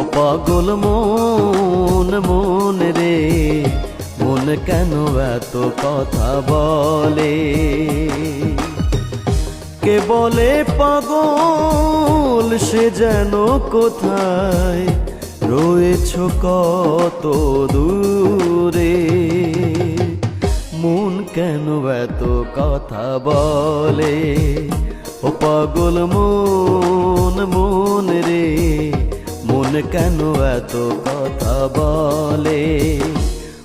ও পাগল মন মন রে, মন কেন এত কথা বলে? কে বলে পাগল সে যেন কোথায় রয়েছ কত দূরে। মন কেন এত কথা বলে? ও পাগল মন মন রে, মন কেন এত কথা বলে?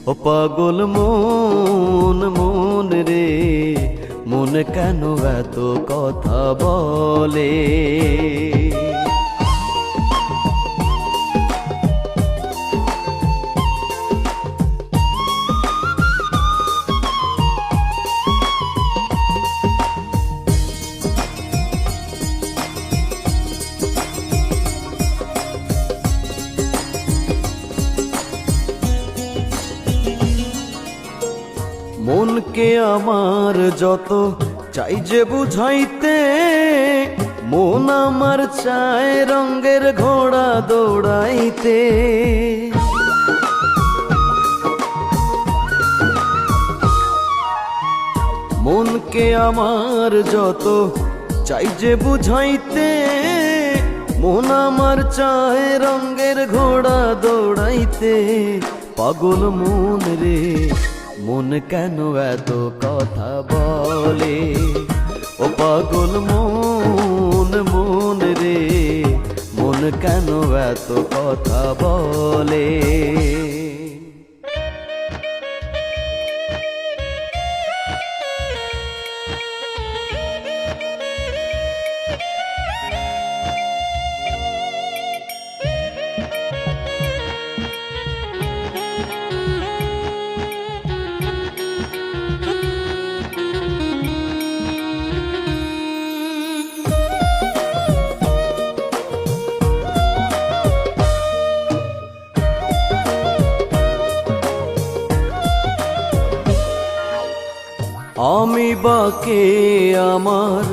ও পাগল মন মন রে, মন কেন এত কথা বলে? মনকে আমার যত চাই যে বুঝাইতে, মন আমার চায় রঙের ঘোড়া দৌড়াইতে। মনকে আমার যত চাই যে বুঝাইতে, মন আমার চায় রঙের ঘোড়া দৌড়াইতে। পাগল মন রে, মন কেন এত কথা বলে? ও পাগল মন মন রে, মন কেন এত কথা বলে? আমি বাকে আমার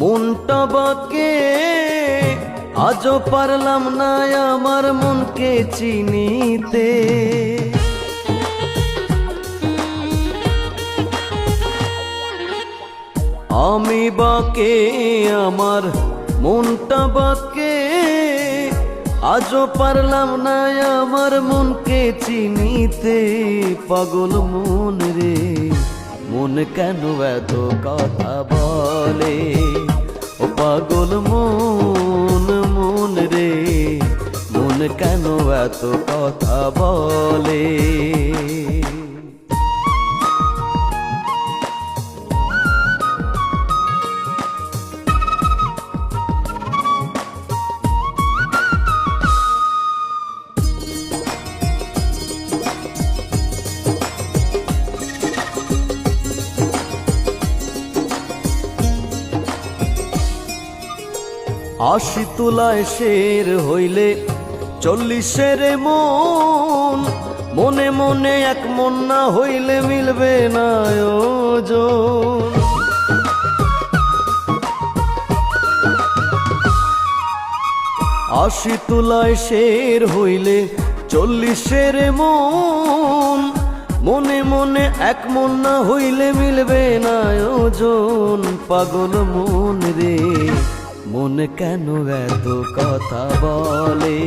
মনটা বাকে, আজও পারলাম না আমার মনকে চিনিতে। আমি বাকে আমার মনটা বাকে, আজও পারলাম না আমার মনকে চিনিতে। পাগল মন রে, মন কেন এত কথা বলে? ও পাগল মন মন রে, মন কেন এত কথা বলে? আশি তুলায় শের হইলে 40-এর মন, মনে মনে এক মন না হইলে মিলবে না ওজন। আশি তুলায় শের হইলে 40-এর মন, মনে মনে এক মন না হইলে মিলবে না ওজন। পাগল মন রে, মন কেন এত কথা বলে?